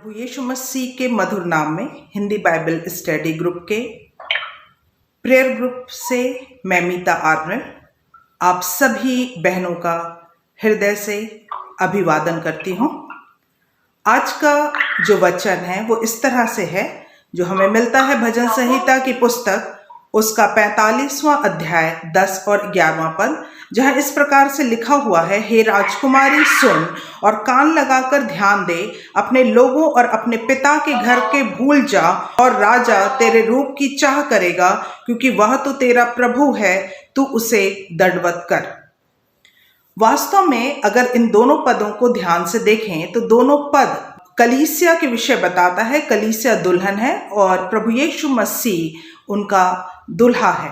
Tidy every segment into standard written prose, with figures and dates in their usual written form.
प्रभु यीशु मसीह के मधुर नाम में हिंदी बाइबल स्टडी ग्रुप के प्रेयर ग्रुप से मैं मीता आर्नल्ड आप सभी बहनों का हृदय से अभिवादन करती हूँ। आज का जो वचन है वो इस तरह से है जो हमें मिलता है भजन संहिता की पुस्तक उसका 45वां अध्याय 10 और 11वां पद, जहाँ इस प्रकार से लिखा हुआ है, हे राजकुमारी सुन और कान लगाकर ध्यान दे, अपने लोगों और अपने पिता के घर के भूल जा और राजा तेरे रूप की चाह करेगा, क्योंकि वह तो तेरा प्रभु है, तू उसे दंडवत कर। वास्तव में अगर इन दोनों पदों को ध्यान से देखें तो दोनों पद कलीसिया के विषय बताता है। कलीसिया दुल्हन है और प्रभु यीशु मसीह उनका दुल्हा है।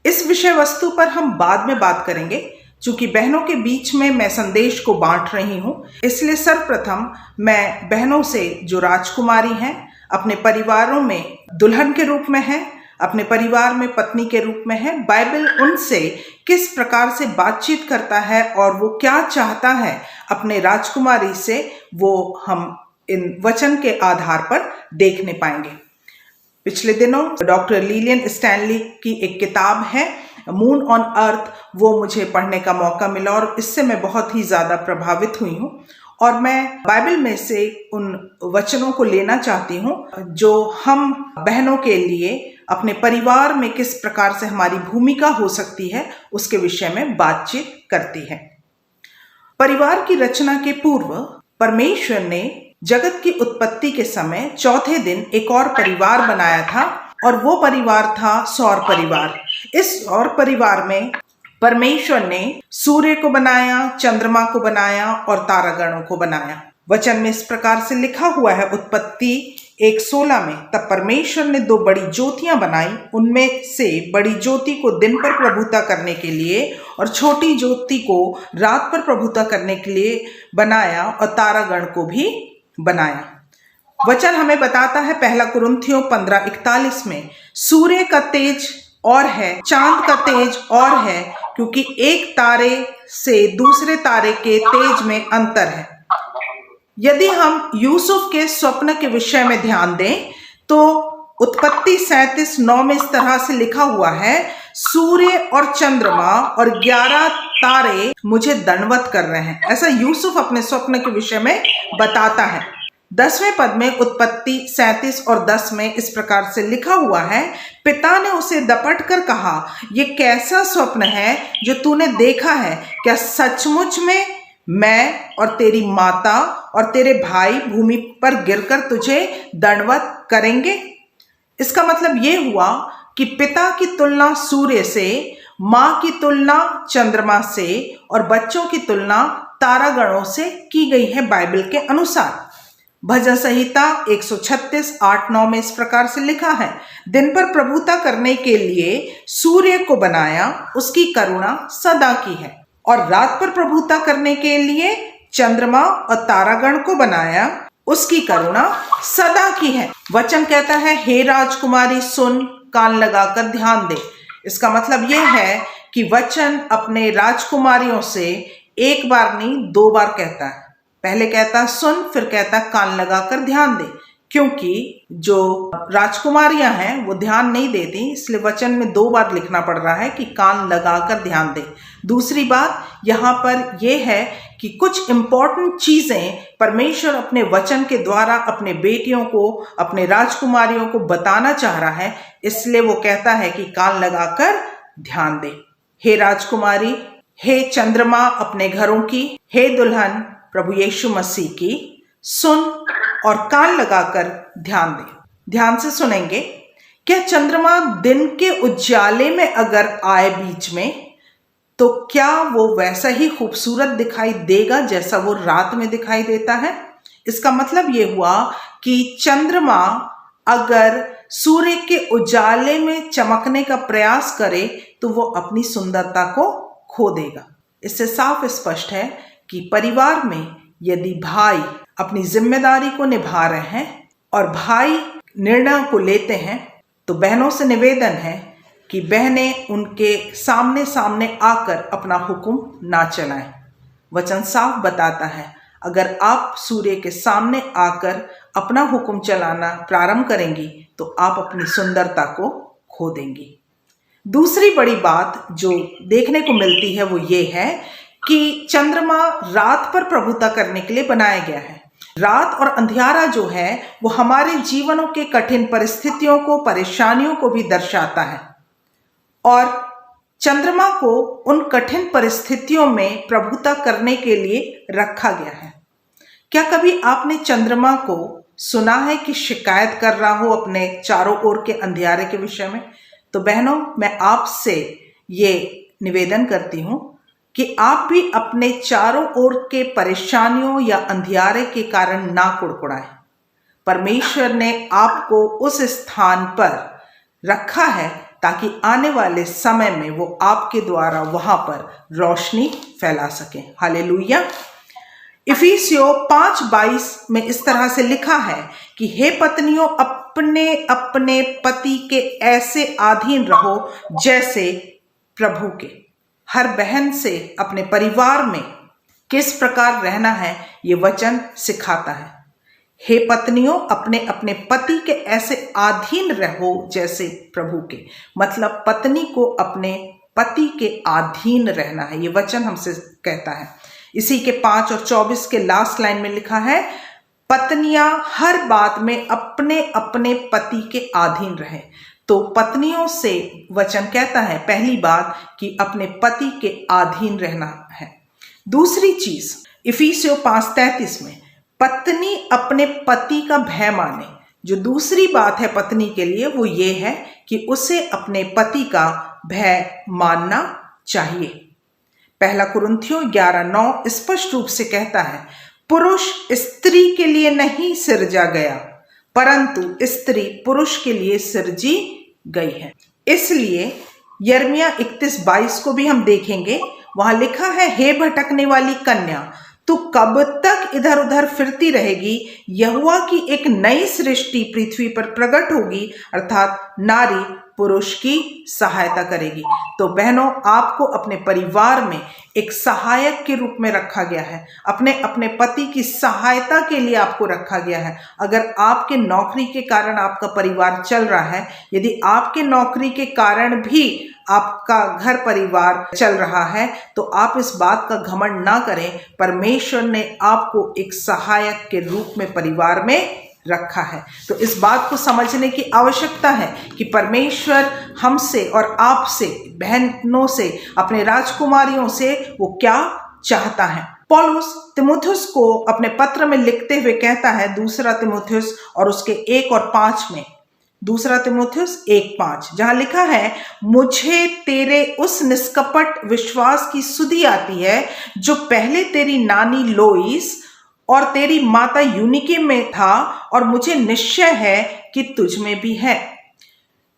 इस विषय वस्तु पर हम बाद में बात करेंगे। चूंकि बहनों के बीच में मैं संदेश को बांट रही हूं, इसलिए सर्वप्रथम मैं बहनों से जो राजकुमारी हैं, अपने परिवारों में दुल्हन के रूप में हैं, अपने परिवार में पत्नी के रूप में है, बाइबल उनसे किस प्रकार से बातचीत करता है और वो क्या चाहता है अपने राजकुमारी से, वो हम इन वचन के आधार पर देखने पाएंगे। पिछले दिनों डॉक्टर लिलियन स्टैनली की एक किताब है मून ऑन अर्थ, वो मुझे पढ़ने का मौका मिला और इससे मैं बहुत ही ज़्यादा प्रभावित हुई हूँ और मैं बाइबल में से उन वचनों को लेना चाहती हूँ जो हम बहनों के लिए अपने परिवार में किस प्रकार से हमारी भूमिका हो सकती है उसके विषय में बातचीत करती है। परिवार की रचना के पूर्व परमेश्वर ने जगत की उत्पत्ति के समय चौथे दिन एक और परिवार बनाया था और वो परिवार था सौर परिवार। इस सौर परिवार में परमेश्वर ने सूर्य को बनाया, चंद्रमा को बनाया और तारागणों को बनाया। वचन में इस प्रकार से लिखा हुआ है उत्पत्ति 1:16 में, तब परमेश्वर ने 2 बड़ी ज्योतियां बनाई, उनमें से बड़ी ज्योति को दिन पर प्रभुता करने के लिए और छोटी ज्योति को रात पर प्रभुता करने के लिए बनाया और तारागण को भी बनाया। वचन हमें बताता है 1 कुरिन्थियों 15:41 में, सूर्य का तेज और है, चांद का तेज और है, क्योंकि एक तारे से दूसरे तारे के तेज में अंतर है। यदि हम यूसुफ के स्वप्न के विषय में ध्यान दें तो उत्पत्ति 37:9 में इस तरह से लिखा हुआ है, सूर्य और चंद्रमा और 11 तारे मुझे दंडवत कर रहे हैं। ऐसा यूसुफ अपने स्वप्न के विषय में बताता है। 10वें पद में उत्पत्ति 37 और 10 में इस प्रकार से लिखा हुआ है, पिता ने उसे दपट कर कहा, ये कैसा स्वप्न है जो तूने देखा है? क्या सचमुच में मैं और तेरी माता और तेरे भाई भूमि पर गिरकर तुझे दंडवत करेंगे? इसका मतलब ये हुआ कि पिता की तुलना सूर्य से, माँ की तुलना चंद्रमा से और बच्चों की तुलना तारागणों से की गई है बाइबल के अनुसार। भजन संहिता 136:8-9 में इस प्रकार से लिखा है, दिन पर प्रभुता करने के लिए सूर्य को बनाया, उसकी करुणा सदा की है, और रात पर प्रभुता करने के लिए चंद्रमा और तारागण को बनाया, उसकी करुणा सदा की है। वचन कहता है, हे राजकुमारी सुन, कान लगाकर ध्यान दे। इसका मतलब यह है कि वचन अपने राजकुमारियों से एक बार नहीं 2 बार कहता है। पहले कहता सुन, फिर कहता कान लगाकर ध्यान दे, क्योंकि जो राजकुमारियां हैं वो ध्यान नहीं देती, इसलिए वचन में 2 बार लिखना पड़ रहा है कि कान लगाकर ध्यान दे। दूसरी बात यहाँ पर यह है कि कुछ इंपॉर्टेंट चीजें परमेश्वर अपने वचन के द्वारा अपने बेटियों को, अपने राजकुमारियों को बताना चाह रहा है, इसलिए वो कहता है कि कान लगाकर ध्यान दे। हे राजकुमारी, हे चंद्रमा अपने घरों की, हे दुल्हन प्रभु यीशु मसीह की, सुन और कान लगाकर ध्यान दे। ध्यान से सुनेंगे। क्या चंद्रमा दिन के उजाले में अगर आए बीच में, तो क्या वो वैसा ही खूबसूरत दिखाई देगा जैसा वो रात में दिखाई देता है? इसका मतलब ये हुआ कि चंद्रमा अगर सूर्य के उजाले में चमकने का प्रयास करे तो वो अपनी सुंदरता को खो देगा। इससे साफ स्पष्ट है कि परिवार में यदि भाई अपनी जिम्मेदारी को निभा रहे हैं और भाई निर्णय को लेते हैं, तो बहनों से निवेदन है कि बहनें उनके सामने सामने आकर अपना हुक्म ना चलाएं। वचन साफ बताता है, अगर आप सूर्य के सामने आकर अपना हुक्म चलाना प्रारंभ करेंगी तो आप अपनी सुंदरता को खो देंगी। दूसरी बड़ी बात जो देखने को मिलती है वो ये है कि चंद्रमा रात पर प्रभुता करने के लिए बनाया गया है। रात और अंधियारा जो है वो हमारे जीवनों के कठिन परिस्थितियों को, परेशानियों को भी दर्शाता है और चंद्रमा को उन कठिन परिस्थितियों में प्रभुता करने के लिए रखा गया है। क्या कभी आपने चंद्रमा को सुना है कि शिकायत कर रहा हो अपने चारों ओर के अंधियारे के विषय में? तो बहनों, मैं आपसे ये निवेदन करती हूं कि आप भी अपने चारों ओर के परेशानियों या अंधियारे के कारण ना कुड़कुड़ाएं। परमेश्वर ने आपको उस स्थान पर रखा है ताकि आने वाले समय में वो आपके द्वारा वहां पर रोशनी फैला सके। हालेलुया। इफिसियों 5:22 में इस तरह से लिखा है कि हे पत्नियों, अपने अपने पति के ऐसे अधीन रहो जैसे प्रभु के। हर बहन से अपने परिवार में किस प्रकार रहना है ये वचन सिखाता है। हे पत्नियों, अपने अपने पति के ऐसे अधीन रहो जैसे प्रभु के, मतलब पत्नी को अपने पति के अधीन रहना है, ये वचन हमसे कहता है। इसी के 5 और 24 के लास्ट लाइन में लिखा है, पत्नियां हर बात में अपने अपने पति के अधीन रहे। तो पत्नियों से वचन कहता है पहली बात कि अपने पति के अधीन रहना है। दूसरी चीज इफिसियों 5:33 में पत्नी अपने पति का भय माने। जो दूसरी बात है पत्नी के लिए वो ये है कि उसे अपने पति का भय मानना चाहिए। पहला कुरिन्थियों 11:9 स्पष्ट रूप से कहता है, पुरुष स्त्री के लिए नहीं सिरजा गया परंतु स्त्री पुरुष के लिए सिरजी गई है। इसलिए यिर्मयाह 31:22 को भी हम देखेंगे, वहां लिखा है, हे भटकने वाली कन्या, तू कब तक इधर उधर फिरती रहेगी? यहोवा की एक नई सृष्टि पृथ्वी पर प्रकट होगी, अर्थात नारी पुरुष की सहायता करेगी। तो बहनों, आपको अपने परिवार में एक सहायक के रूप में रखा गया है, अपने अपने पति की सहायता के लिए आपको रखा गया है। अगर आपके नौकरी के कारण आपका परिवार चल रहा है, यदि आपके नौकरी के कारण भी आपका घर परिवार चल रहा है, तो आप इस बात का घमंड ना करें। परमेश्वर ने आपको एक सहायक के रूप में परिवार में रखा है। तो इस बात को समझने की आवश्यकता है कि परमेश्वर हमसे और आपसे, बहनों से, अपने राजकुमारियों से वो क्या चाहता है। पौलुस तीमुथियुस को अपने पत्र में लिखते हुए कहता है, दूसरा तीमुथियुस और उसके 1 और 5 में, दूसरा तीमुथियुस 1:5, जहां लिखा है, मुझे तेरे उस निष्कपट विश्वास की सुधि आती है जो पहले तेरी नानी लोइस और तेरी माता यूनिके में था और मुझे निश्चय है कि तुझ में भी है।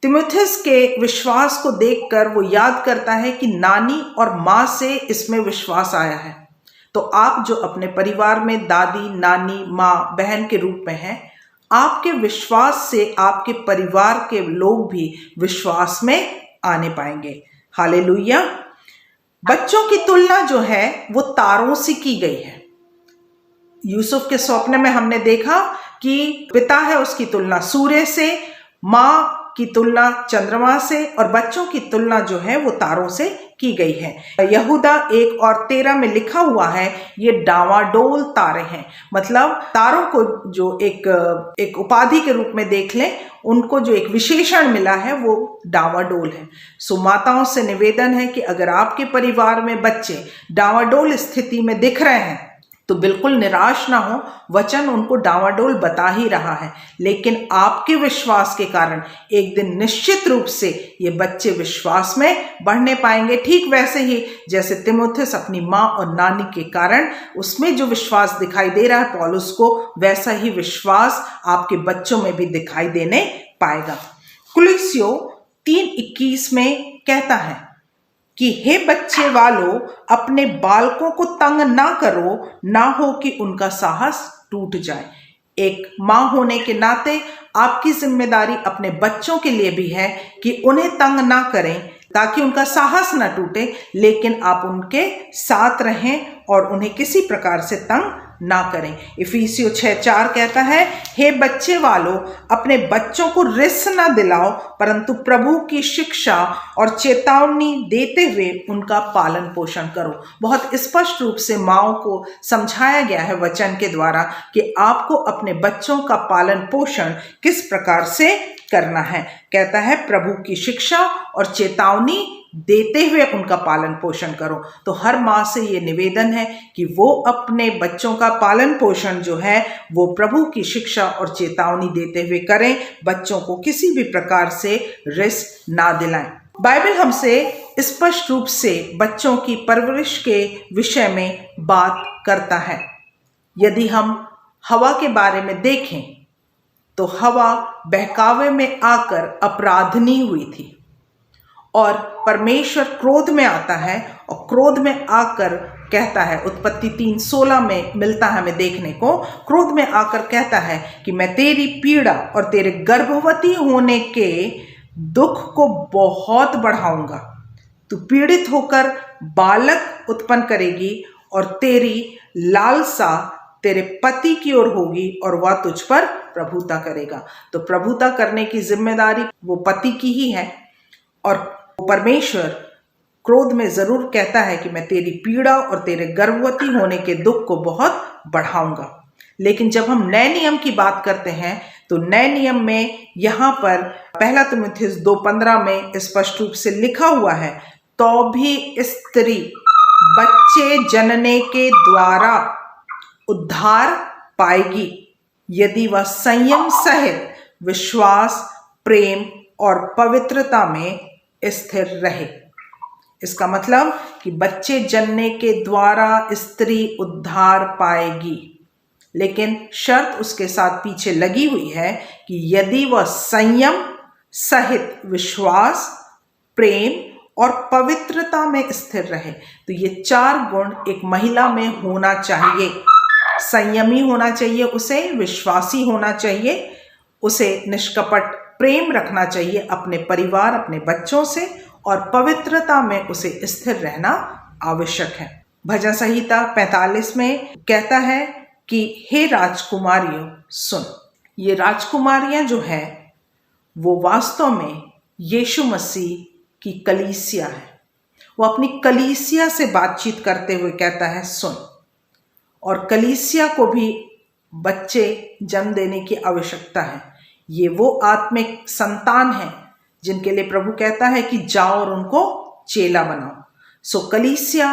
तीमुथियुस के विश्वास को देखकर वो याद करता है कि नानी और माँ से इसमें विश्वास आया है। तो आप जो अपने परिवार में दादी, नानी, माँ, बहन के रूप में हैं, आपके विश्वास से आपके परिवार के लोग भी विश्वास में आने पाएंगे। हालेलुया। बच्चों की तुलना जो है वो तारों से की गई है। यूसुफ के स्वप्न में हमने देखा कि पिता है उसकी तुलना सूर्य से, माँ की तुलना चंद्रमा से और बच्चों की तुलना जो है वो तारों से की गई है। यहूदा 1 और 13 में लिखा हुआ है, ये डावाडोल तारे हैं। मतलब तारों को जो एक उपाधि के रूप में देख लें, उनको जो एक विशेषण मिला है वो डावाडोल है। सो माताओं से निवेदन है कि अगर आपके परिवार में बच्चे डावाडोल स्थिति में दिख रहे हैं तो बिल्कुल निराश ना हो, वचन उनको डावाडोल बता ही रहा है। लेकिन आपके विश्वास के कारण एक दिन निश्चित रूप से ये बच्चे विश्वास में बढ़ने पाएंगे। ठीक वैसे ही जैसे तीमुथियुस अपनी माँ और नानी के कारण उसमें जो विश्वास दिखाई दे रहा है पौलुस को, वैसा ही विश्वास आपके बच्चों में भी दिखाई देने पाएगा। कुलुस्सियों 3:21 में कहता है कि हे बच्चे वालों, अपने बालकों को तंग ना करो, ना हो कि उनका साहस टूट जाए। एक माँ होने के नाते आपकी जिम्मेदारी अपने बच्चों के लिए भी है कि उन्हें तंग ना करें ताकि उनका साहस ना टूटे, लेकिन आप उनके साथ रहें और उन्हें किसी प्रकार से तंग ना करें। इफिसियों 6:4 कहता है, हे बच्चे वालों, अपने बच्चों को रिस ना दिलाओ, परंतु प्रभु की शिक्षा और चेतावनी देते हुए उनका पालन पोषण करो। बहुत स्पष्ट रूप से माँओं को समझाया गया है वचन के द्वारा कि आपको अपने बच्चों का पालन पोषण किस प्रकार से करना है। कहता है प्रभु की शिक्षा और चेतावनी देते हुए उनका पालन पोषण करो। तो हर माँ से ये निवेदन है कि वो अपने बच्चों का पालन पोषण जो है वो प्रभु की शिक्षा और चेतावनी देते हुए करें, बच्चों को किसी भी प्रकार से रिस्क ना दिलाएं। बाइबल हमसे स्पष्ट रूप से बच्चों की परवरिश के विषय में बात करता है। यदि हम हवा के बारे में देखें तो हवा बहकावे में आकर अपराधनी हुई थी और परमेश्वर क्रोध में आता है और क्रोध में आकर कहता है, उत्पत्ति 3:16 में मिलता है हमें देखने को, क्रोध में आकर कहता है कि मैं तेरी पीड़ा और तेरे गर्भवती होने के दुख को बहुत बढ़ाऊंगा। तू पीड़ित होकर बालक उत्पन्न करेगी और तेरी लालसा तेरे पति की ओर होगी और वह तुझ पर प्रभुता करेगा। तो प्रभुता करने की जिम्मेदारी वो पति की ही है और परमेश्वर क्रोध में जरूर कहता है कि मैं तेरी पीड़ा और तेरे गर्भवती होने के दुख को बहुत बढ़ाऊंगा। लेकिन जब हम नए नियम की बात करते हैं तो नए नियम में यहाँ पर 1 तीमुथियुस 2:15 में स्पष्ट रूप से लिखा हुआ है, तो भी स्त्री बच्चे जनने के द्वारा उद्धार पाएगी यदि वह संयम सहित विश्वास, प्रेम और पवित्रता में स्थिर रहे। इसका मतलब कि बच्चे जनने के द्वारा स्त्री उद्धार पाएगी, लेकिन शर्त उसके साथ पीछे लगी हुई है कि यदि वह संयम सहित विश्वास, प्रेम और पवित्रता में स्थिर रहे। तो ये 4 गुण एक महिला में होना चाहिए। संयमी होना चाहिए, उसे विश्वासी होना चाहिए, उसे निष्कपट प्रेम रखना चाहिए अपने परिवार, अपने बच्चों से, और पवित्रता में उसे स्थिर रहना आवश्यक है। भजन संहिता 45 में कहता है कि हे राजकुमारियों सुन। ये राजकुमारियां जो है वो वास्तव में यीशु मसीह की कलीसिया है। वो अपनी कलीसिया से बातचीत करते हुए कहता है सुन। और कलीसिया को भी बच्चे जन्म देने की आवश्यकता है। ये वो आत्मिक संतान है जिनके लिए प्रभु कहता है कि जाओ और उनको चेला बनाओ। सो कलीसिया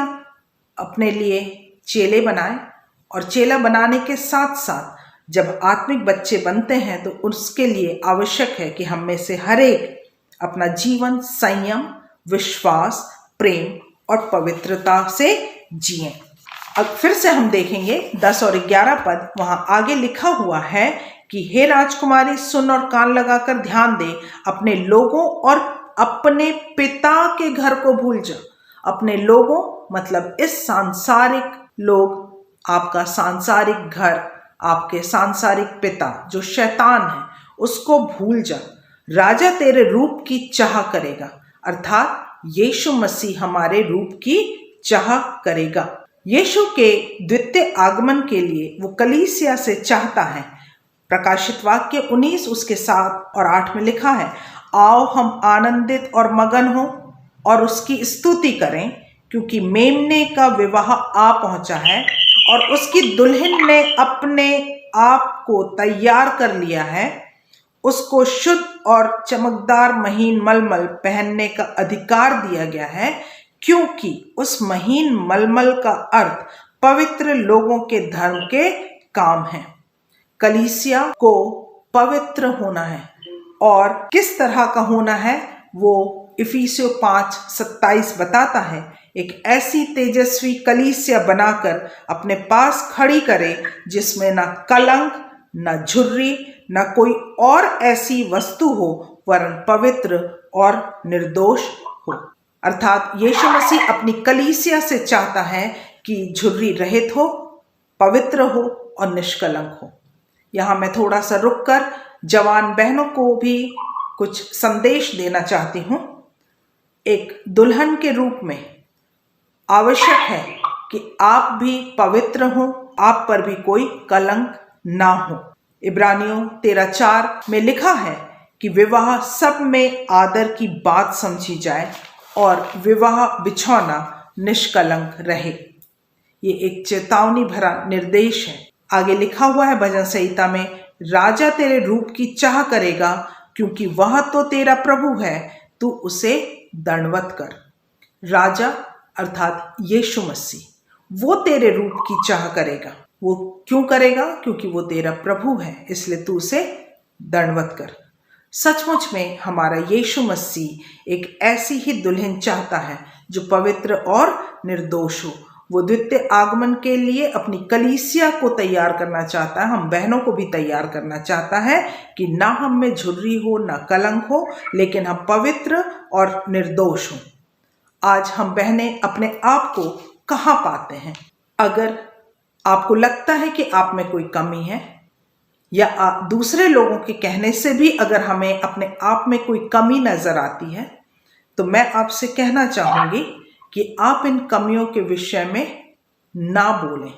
अपने लिए चेले बनाए और चेला बनाने के साथ साथ जब आत्मिक बच्चे बनते हैं तो उसके लिए आवश्यक है कि हम में से हर एक अपना जीवन संयम, विश्वास, प्रेम और पवित्रता से जिए। अब फिर से हम देखेंगे 10 और 11 पद, वहां आगे लिखा हुआ है कि हे राजकुमारी सुन और कान लगाकर ध्यान दे, अपने लोगों और अपने पिता के घर को भूल जा। अपने लोगों मतलब इस सांसारिक लोग, आपका सांसारिक घर, आपके सांसारिक पिता जो शैतान है उसको भूल जा। राजा तेरे रूप की चाह करेगा, अर्थात यीशु मसीह हमारे रूप की चाह करेगा। यीशु के द्वितीय आगमन के लिए वो कलीसिया से चाहता है। प्रकाशित वाक्य 19 उसके 7 और 8 में लिखा है, आओ हम आनंदित और मगन हो और उसकी स्तुति करें, क्योंकि मेमने का विवाह आ पहुंचा है और उसकी दुल्हन ने अपने आप को तैयार कर लिया है। उसको शुद्ध और चमकदार महीन मलमल पहनने का अधिकार दिया गया है, क्योंकि उस महीन मलमल का अर्थ पवित्र लोगों के धर्म के काम है। कलीसिया को पवित्र होना है और किस तरह का होना है वो इफिसियों 5:27 बताता है। एक ऐसी तेजस्वी कलीसिया बनाकर अपने पास खड़ी करे जिसमें ना कलंक, ना झुर्री, ना कोई और ऐसी वस्तु हो, वरन पवित्र और निर्दोष हो। अर्थात यीशु मसीह अपनी कलीसिया से चाहता है कि झुर्री रहित हो, पवित्र हो और निष्कलंक हो। यहाँ मैं थोड़ा सा रुककर जवान बहनों को भी कुछ संदेश देना चाहती हूँ। एक दुल्हन के रूप में आवश्यक है कि आप भी पवित्र हो, आप पर भी कोई कलंक ना हो। इब्रानियों 13:4 में लिखा है कि विवाह सब में आदर की बात समझी जाए और विवाह बिछौना निष्कलंक रहे। ये एक चेतावनी भरा निर्देश है। आगे लिखा हुआ है भजन संहिता में, राजा तेरे रूप की चाह करेगा क्योंकि वह तो तेरा प्रभु है, तू उसे दंडवत कर। राजा अर्थात यीशु मसीह, वो तेरे रूप की चाह करेगा। वो क्यों करेगा? क्योंकि वो तेरा प्रभु है, इसलिए तू उसे दंडवत कर। सचमुच में हमारा यीशु मसीह एक ऐसी ही दुल्हन चाहता है जो पवित्र और निर्दोष हो। वो द्वितीय आगमन के लिए अपनी कलीसिया को तैयार करना चाहता है, हम बहनों को भी तैयार करना चाहता है कि ना हम में झुर्री हो, ना कलंक हो, लेकिन हम पवित्र और निर्दोष हों। आज हम बहनें अपने आप को कहाँ पाते हैं? अगर आपको लगता है कि आप में कोई कमी है या दूसरे लोगों के कहने से भी अगर हमें अपने आप में कोई कमी नजर आती है, तो मैं आपसे कहना चाहूंगी कि आप इन कमियों के विषय में ना बोलें,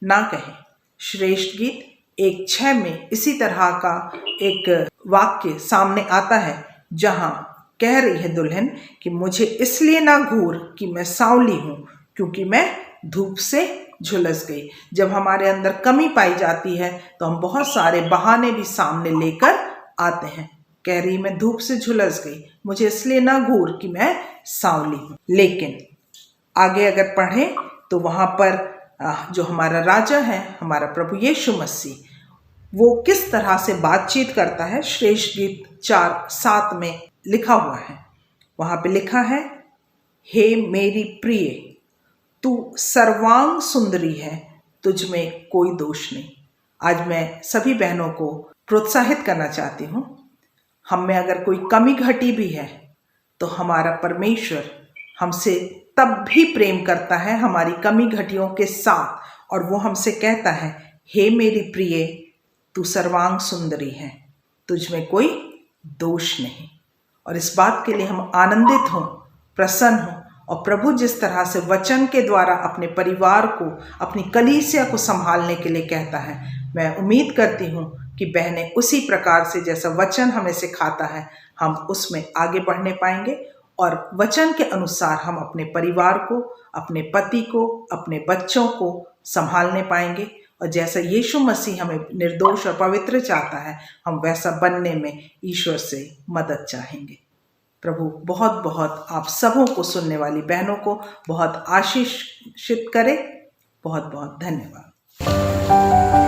ना कहें। श्रेष्ठ गीत 1:6 में इसी तरह का एक वाक्य सामने आता है, जहां कह रही है दुल्हन कि मुझे इसलिए ना घूर कि मैं सांवली हूं, क्योंकि मैं धूप से झुलस गई। जब हमारे अंदर कमी पाई जाती है तो हम बहुत सारे बहाने भी सामने लेकर आते हैं। कह रही मैं धूप से झुलस गई, मुझे इसलिए ना घूर कि मैं सांवली हूं। लेकिन आगे अगर पढ़ें तो वहां पर जो हमारा राजा है, हमारा प्रभु यीशु मसीह, वो किस तरह से बातचीत करता है, श्रेष्ठ गीत 4:7 में लिखा हुआ है। वहां पे लिखा है, हे मेरी प्रिय, तू सर्वांग सुंदरी है, तुझ में कोई दोष नहीं। आज मैं सभी बहनों को प्रोत्साहित करना चाहती हूँ, हम में अगर कोई कमी घटी भी है तो हमारा परमेश्वर हमसे तब भी प्रेम करता है हमारी कमी घटियों के साथ, और वो हमसे कहता है, हे मेरी प्रिय, तू सर्वांग सुंदरी है, तुझ में कोई दोष नहीं। और इस बात के लिए हम आनंदित हों, प्रसन्न हों, और प्रभु जिस तरह से वचन के द्वारा अपने परिवार को, अपनी कलीसिया को संभालने के लिए कहता है, मैं उम्मीद करती हूँ कि बहनें उसी प्रकार से जैसा वचन हमें सिखाता है, हम उसमें आगे बढ़ने पाएंगे और वचन के अनुसार हम अपने परिवार को, अपने पति को, अपने बच्चों को संभालने पाएंगे। और जैसा यीशु मसीह हमें निर्दोष और पवित्र चाहता है, हम वैसा बनने में ईश्वर से मदद चाहेंगे। प्रभु बहुत बहुत आप सबों को, सुनने वाली बहनों को बहुत आशीषित करे। बहुत बहुत धन्यवाद।